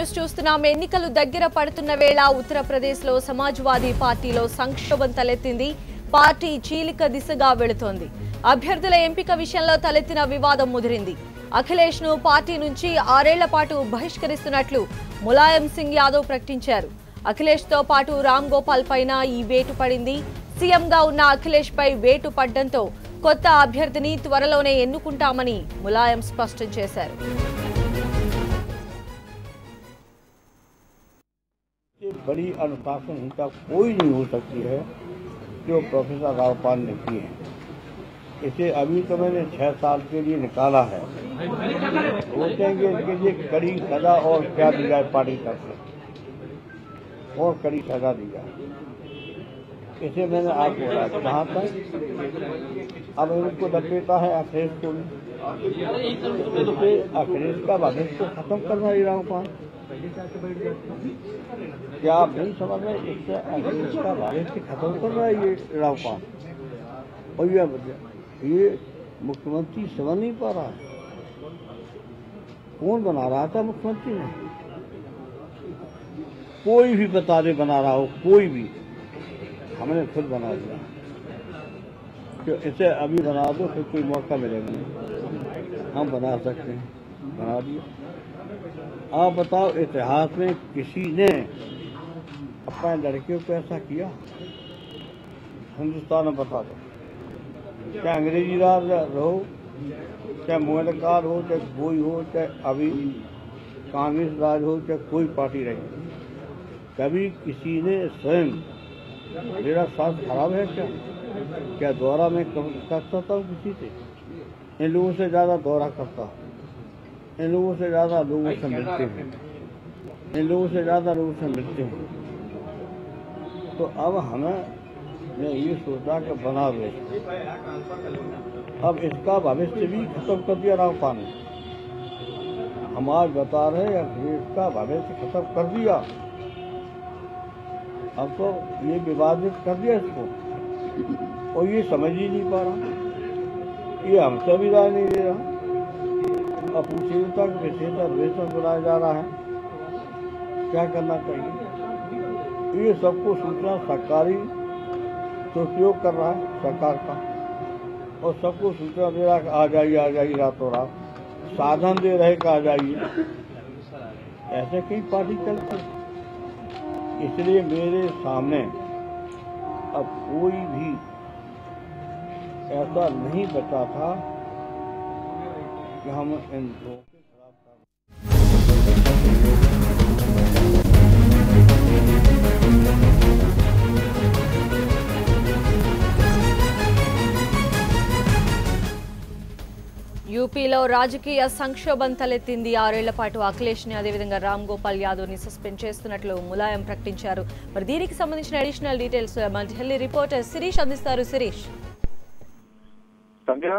News చూస్తున్నాం. ఎన్నికలు దగ్గర పడుతున్న వేళ ఉత్తరప్రదేశ్ లో సమాజ్వాదీ పార్టీలో సంక్షోభం తలెత్తింది. పార్టీ చీలిక దిశగా వెళుతోంది. అభ్యర్థుల ఎంపిక విషయంలో తలెత్తిన వివాదం ముదిరింది. అఖిలేష్ ను పార్టీ నుంచి 6 ఏళ్ల పాటు బహిష్కరిస్తున్నట్లు ములాయం సింగ్ యాదవ్ ప్రకటించారు. అఖిలేష్ తో పాటు రామ్ గోపాల్ పైన ఈ వేటు పడింది. సీఎంగా ఉన్న అఖిలేష్ పై వేటు పడ్డంతో కొత్త అభ్యర్థిని త్వరలోనే ఎన్నుకుంటామని ములాయం స్పష్టం చేశారు. बड़ी अनुशासनहीनता कोई नहीं हो सकती है जो प्रोफेसर रावपाल ने की है। इसे अभी तो मैंने 6 साल के लिए निकाला है। सोचेंगे इसके लिए कड़ी सजा और क्या दी जाए, पार्टी तरफ से और कड़ी सजा दी जाए। इसे मैंने आप बोला जहाँ तक अब इनको लपेटा है अखिलेश को, इससे अखिलेश का भविष्य को खत्म करना ही रावपाल। क्या आप नहीं समझ रहे? इससे अखिलेश का भविष्य खत्म कर रहा है ये रावपाल। और ये मुख्यमंत्री समझ नहीं पा रहा है। कौन बना रहा था मुख्यमंत्री ने? कोई भी बता दे बना रहा हो, कोई भी, हमने खुद बना दिया। तो इसे अभी बना दो, फिर कोई मौका मिलेगा नहीं, हम बना सकते हैं, बना दिया। आप बताओ, इतिहास में किसी ने अपने लड़कियों को ऐसा किया? हिंदुस्तान में बता दो। चाहे अंग्रेजी राज रहो, चाहे मोहनकार हो, चाहे कोई हो, चाहे अभी कांग्रेस राज हो, चाहे कोई पार्टी रही, कभी किसी ने स्वयं मेरा स्वास्थ्य खराब है क्या दौरा में कर सकता हूँ किसी से? इन लोगों से ज्यादा दौरा करता हूँ, इन लोगों से ज्यादा लोगों से मिलते हैं, इन लोगों से ज्यादा लोगों से मिलते हैं। तो अब हमें ने ये सोचा कि बना दो, अब इसका भविष्य भी खत्म कर दिया रावपाल ने। हम आज बता रहे हैं अखिलेश का भविष्य खत्म कर दिया। अब तो ये विवादित कर दिया इसको, और ये समझ ही नहीं पा रहा, ये हमसे भी राय नहीं दे रहा। अब पूछता कि विशेष अधिवेशन बुलाया जा रहा है, क्या करना चाहिए? ये सबको सूचना सरकारी दुरुपयोग कर रहा है सरकार का, और सबको सूचना दे रहा है आ जाइए रातों रात, साधन दे रहे कि आ जाइए। ऐसे कई पार्टी चलती, इसलिए मेरे सामने अब कोई भी ऐसा नहीं बचा था कि हम इन दो के खिलाफ యూపీలో రాజకీయ సంక్షోభం తలెత్తింది. 6 ఏళ్ల పాటు అఖిలేష్ ని అదేవిధంగా రామ్ గోపాల్ యాదవ్ ని సస్పెండ్ చేస్తున్నట్లు ములాయం ప్రకటించారు. మరి దీనికి సంబంధించిన అడిషనల్ డీటెయిల్స్ మన ఢిల్లీ రిపోర్టర్ శిరీష్ అందిస్తారు. శిరీష్, సంధ్య,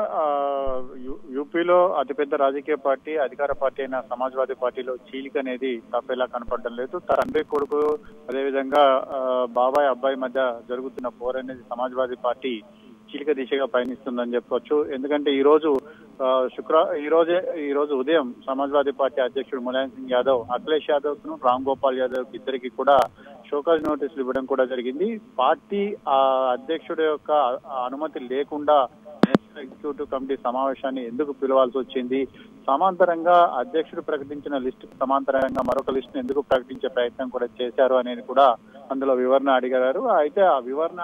యూపీలో అతిపెద్ద రాజకీయ పార్టీ అధికార పార్టీ అయిన సమాజ్వాదీ పార్టీలో చీలిక అనేది తప్పేలా కనపడడం లేదు. తండ్రి కొడుకు అదేవిధంగా బాబాయ్ అబ్బాయి మధ్య జరుగుతున్న పోరు అనేది సమాజ్వాదీ పార్టీ చీలిక దిశగా పయనిస్తుందని చెప్పొచ్చు. ఎందుకంటే ఈ రోజు ఉదయం సమాజ్వాదీ పార్టీ అధ్యక్షుడు ములాయం సింగ్ యాదవ్ అఖిలేష్ యాదవ్ ను రామ్ గోపాల్ యాదవ్ ఇద్దరికి కూడా షోకాజ్ నోటీసులు ఇవ్వడం కూడా జరిగింది. పార్టీ అధ్యక్షుడి యొక్క అనుమతి లేకుండా నేషనల్ ఎగ్జిక్యూటివ్ కమిటీ సమావేశాన్ని ఎందుకు పిలవాల్సి వచ్చింది, సమాంతరంగా అధ్యక్షుడు ప్రకటించిన లిస్టు సమాంతరంగా మరొక లిస్టును ఎందుకు ప్రకటించే ప్రయత్నం కూడా చేశారు అనేది కూడా అందులో వివరణ అడిగారు. అయితే ఆ వివరణ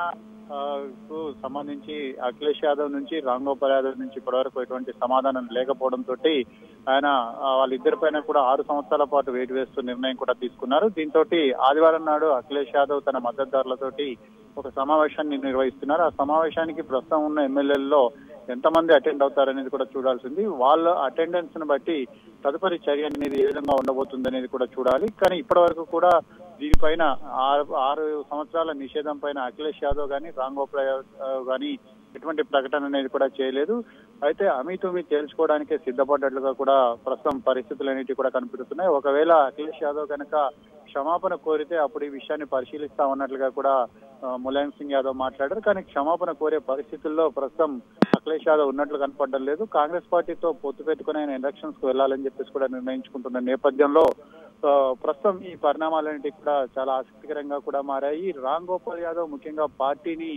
కు సంబంధించి అఖిలేష్ యాదవ్ నుంచి రామ్ గోపాల్ యాదవ్ నుంచి ఇప్పటివరకు ఎటువంటి సమాధానం లేకపోవడంతో ఆయన వాళ్ళిద్దరి పైన కూడా 6 సంవత్సరాల పాటు వేటు వేస్తూ నిర్ణయం కూడా తీసుకున్నారు. దీంతో ఆదివారం నాడు అఖిలేష్ యాదవ్ తన మద్దతుదారులతోటి ఒక సమావేశాన్ని నిర్వహిస్తున్నారు. ఆ సమావేశానికి ప్రస్తుతం ఉన్న ఎమ్మెల్యేలలో ఎంతమంది అటెండ్ అవుతారనేది కూడా చూడాల్సింది. వాళ్ళ అటెండెన్స్ ను బట్టి తదుపరి చర్య అనేది ఏ విధంగా ఉండబోతుంది అనేది కూడా చూడాలి. కానీ ఇప్పటి వరకు కూడా దీనిపైన 6 సంవత్సరాల నిషేధం పైన అఖిలేష్ యాదవ్ గానీ రామ్ గోపాల్ యాదవ్ గానీ ఎటువంటి ప్రకటన అనేది కూడా చేయలేదు. అయితే అమీతుమీ తేల్చుకోవడానికే సిద్ధపడ్డట్లుగా కూడా ప్రస్తుతం పరిస్థితులు అనేవి కూడా కనిపిస్తున్నాయి. ఒకవేళ అఖిలేష్ యాదవ్ కనుక క్షమాపణ కోరితే అప్పుడు ఈ విషయాన్ని పరిశీలిస్తామన్నట్లుగా కూడా ములాయం సింగ్ యాదవ్ మాట్లాడారు. కానీ క్షమాపణ కోరే పరిస్థితుల్లో ప్రస్తుతం అఖిలేష్ యాదవ్ ఉన్నట్లు కనపడడం లేదు. కాంగ్రెస్ పార్టీతో పొత్తు పెట్టుకుని ఆయన ఎలక్షన్స్ కు వెళ్లాలని చెప్పేసి కూడా నిర్ణయించుకుంటున్న నేపథ్యంలో ప్రస్తుతం ఈ పరిణామాలన్నింటి కూడా చాలా ఆసక్తికరంగా కూడా మారాయి. రామ్ గోపాల్ యాదవ్ ముఖ్యంగా పార్టీని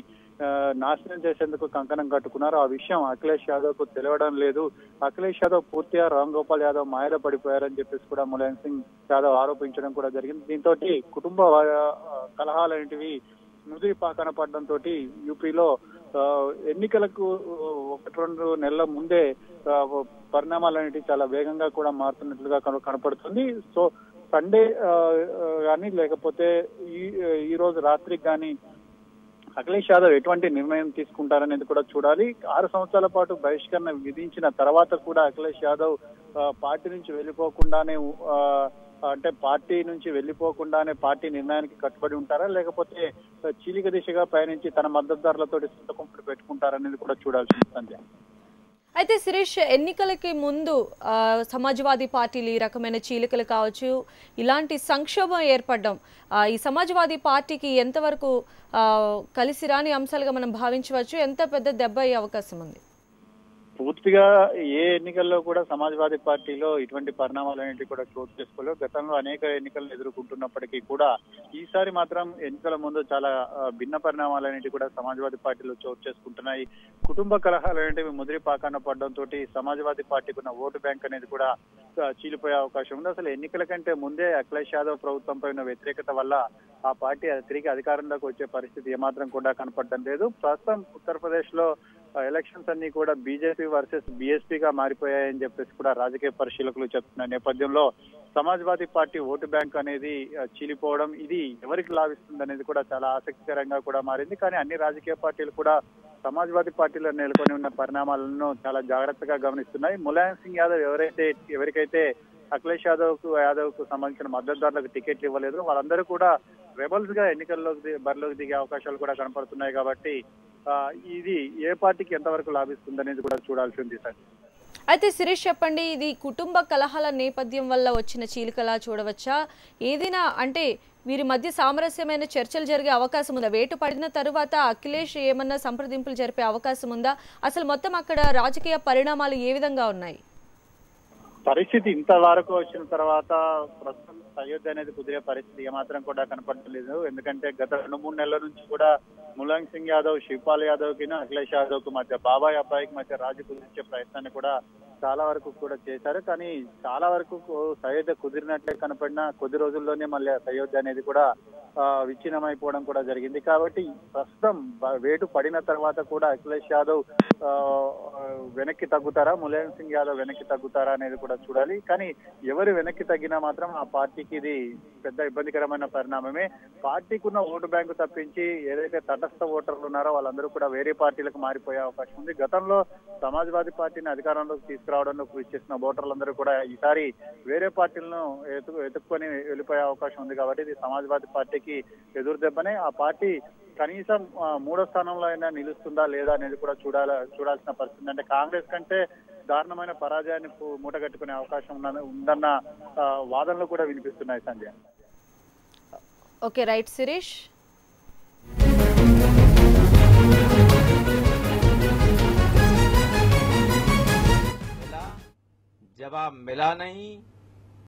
నాశనం చేసేందుకు కంకణం కట్టుకున్నారు. ఆ విషయం అఖిలేష్ యాదవ్ కు తెలియడం లేదు. అఖిలేష్ యాదవ్ పూర్తిగా రామ్ గోపాల్ యాదవ్ మాయలో పడిపోయారని చెప్పేసి కూడా ములాయం సింగ్ యాదవ్ ఆరోపించడం కూడా జరిగింది. దీంతో కుటుంబ కలహాలన్నింటివి ముదిరి పాకన పడడంతో యూపీలో ఎన్నికలకు 1-2 నెలల ముందే పరిణామాలన్నిటి చాలా వేగంగా కూడా మారుతున్నట్లుగా కనపడుతుంది. సో సండే కానీ లేకపోతే ఈ రోజు రాత్రికి కానీ అఖిలేష్ యాదవ్ ఎటువంటి నిర్ణయం తీసుకుంటారనేది కూడా చూడాలి. 6 సంవత్సరాల పాటు బహిష్కరణ విధించిన తర్వాత కూడా అఖిలేష్ యాదవ్ పార్టీ నుంచి వెళ్ళిపోకుండానే అంటే పార్టీ నుంచి వెళ్ళిపోకుండానే పార్టీ నిర్ణయానికి కట్టుబడి ఉంటారా, లేకపోతే చీలిక దిశగా పయనించి తన మద్దతుదారులతో సంతకం పెట్టుకుంటారనేది కూడా చూడాల్సింది సంధ్య. అయితే శిరీష్, ఎన్నికలకి ముందు సమాజ్వాదీ పార్టీలు ఈ రకమైన చీలికలు కావచ్చు, ఇలాంటి సంక్షోభం ఏర్పడడం ఈ సమాజ్వాదీ పార్టీకి ఎంతవరకు కలిసి రాని అంశాలుగా మనం భావించవచ్చు? ఎంత పెద్ద దెబ్బ అయ్యే అవకాశం ఉంది? పూర్తిగా ఏ ఎన్నికల్లో కూడా సమాజ్వాదీ పార్టీలో ఇటువంటి పరిణామాలన్నింటి కూడా చోటు చేసుకోలేదు. గతంలో అనేక ఎన్నికలను ఎదుర్కొంటున్నప్పటికీ కూడా ఈసారి మాత్రం ఎన్నికల ముందు చాలా భిన్న పరిణామాలన్నింటి కూడా సమాజ్వాదీ పార్టీలో చోటు చేసుకుంటున్నాయి. కుటుంబ కలహాలన్నింటివి ముదిరి పాకాన పడడంతో సమాజ్వాదీ పార్టీకి ఉన్న ఓటు బ్యాంక్ అనేది కూడా చీలిపోయే అవకాశం ఉంది. అసలు ఎన్నికల కంటే ముందే అఖిలేష్ యాదవ్ ప్రభుత్వంపై ఉన్న వ్యతిరేకత వల్ల ఆ పార్టీ తిరిగి అధికారంలోకి వచ్చే పరిస్థితి ఏమాత్రం కూడా కనపడడం లేదు. ప్రస్తుతం ఉత్తరప్రదేశ్ లో ఎలక్షన్స్ అన్ని కూడా బీజేపీ వర్సెస్ బీఎస్పీగా మారిపోయాయని చెప్పేసి కూడా రాజకీయ పరిశీలకులు చెప్తున్న నేపథ్యంలో సమాజ్వాదీ పార్టీ ఓటు బ్యాంక్ అనేది చీలిపోవడం ఇది ఎవరికి లాభిస్తుంది అనేది కూడా చాలా ఆసక్తికరంగా కూడా మారింది. కానీ అన్ని రాజకీయ పార్టీలు కూడా సమాజ్వాదీ పార్టీలో నెలకొని ఉన్న పరిణామాలను చాలా జాగ్రత్తగా గమనిస్తున్నాయి. ములాయం సింగ్ యాదవ్ ఎవరికైతే అఖిలేష్ యాదవ్ కు సంబంధించిన మద్దతుదారులకు టికెట్లు ఇవ్వలేదు, వాళ్ళందరూ కూడా రెబల్స్ గా బరిలోకి దిగే అవకాశాలు కూడా కనపడుతున్నాయి. కాబట్టి ఇది ఏ పార్టీకి ఎంతవరకు లాభిస్తుంది అనేది కూడా చూడాల్సి ఉంది సార్. అయితే శిరీష్ చెప్పండి, ఇది కుటుంబ కలహాల నేపథ్యం వల్ల వచ్చిన చీలికలా చూడవచ్చా? ఏదైనా అంటే వీరి మధ్య సామరస్యమైన చర్చలు జరిగే అవకాశం ఉందా? వేటు పడిన తరువాత అఖిలేష్ ఏమన్నా సంప్రదింపులు జరిపే అవకాశం ఉందా? అసలు మొత్తం అక్కడ రాజకీయ పరిణామాలు ఏ విధంగా ఉన్నాయి? పరిస్థితి ఇంతవరకు వచ్చిన తర్వాత ప్రస్తుతం అయోధ్య అనేది కుదిరే పరిస్థితి ఏమాత్రం కూడా కనపడలేదు. ఎందుకంటే గత 2-3 నెలల నుంచి కూడా ములాయం సింగ్ యాదవ్, శివపాల్ యాదవ్ కి అఖిలేష్ యాదవ్ కు మధ్య, బాబాయ్ అబ్బాయికి మధ్య రాజీ కుదిరించే ప్రయత్నాన్ని కూడా చాలా వరకు కూడా చేశారు. కానీ చాలా వరకు అయోధ్య కుదిరినట్లే కనపడిన కొద్ది రోజుల్లోనే మళ్ళీ అయోధ్య అనేది కూడా విచ్ఛిన్నమైపోవడం కూడా జరిగింది. కాబట్టి ప్రస్తుతం వేటు పడిన తర్వాత కూడా అఖిలేష్ యాదవ్ వెనక్కి తగ్గుతారా, ములాయం సింగ్ యాదవ్ వెనక్కి తగ్గుతారా అనేది కూడా చూడాలి. కానీ ఎవరు వెనక్కి తగ్గినా మాత్రం ఆ పార్టీకి ఇది పెద్ద ఇబ్బందికరమైన పరిణామమే. పార్టీకి ఉన్న ఓటు బ్యాంకు తప్పించి ఏదైతే తటస్థ ఓటర్లు ఉన్నారో వాళ్ళందరూ కూడా వేరే పార్టీలకు మారిపోయే అవకాశం ఉంది. గతంలో సమాజ్వాదీ పార్టీని అధికారంలోకి తీసుకురావడంలో కృషి చేసిన ఓటర్లందరూ కూడా ఈసారి వేరే పార్టీలను ఎత్తుక్కొని వెళ్ళిపోయే అవకాశం ఉంది. కాబట్టి ఇది సమాజ్వాదీ పార్టీకి ఎదురు దెబ్బనే. ఆ పార్టీ కనీసం 3వ స్థానంలో అయినా నిలుస్తుందా లేదా అనేది కూడా చూడాల్సిన పరిస్థితి. అంటే కాంగ్రెస్ కంటే దారుణమైన పరాజయాన్ని మూటగట్టుకునే అవకాశం ఉందన్న వాదనలు కూడా వినిపిస్తున్నాయి సంధ్య. Okay, right Sirish. जवाब मिला नहीं।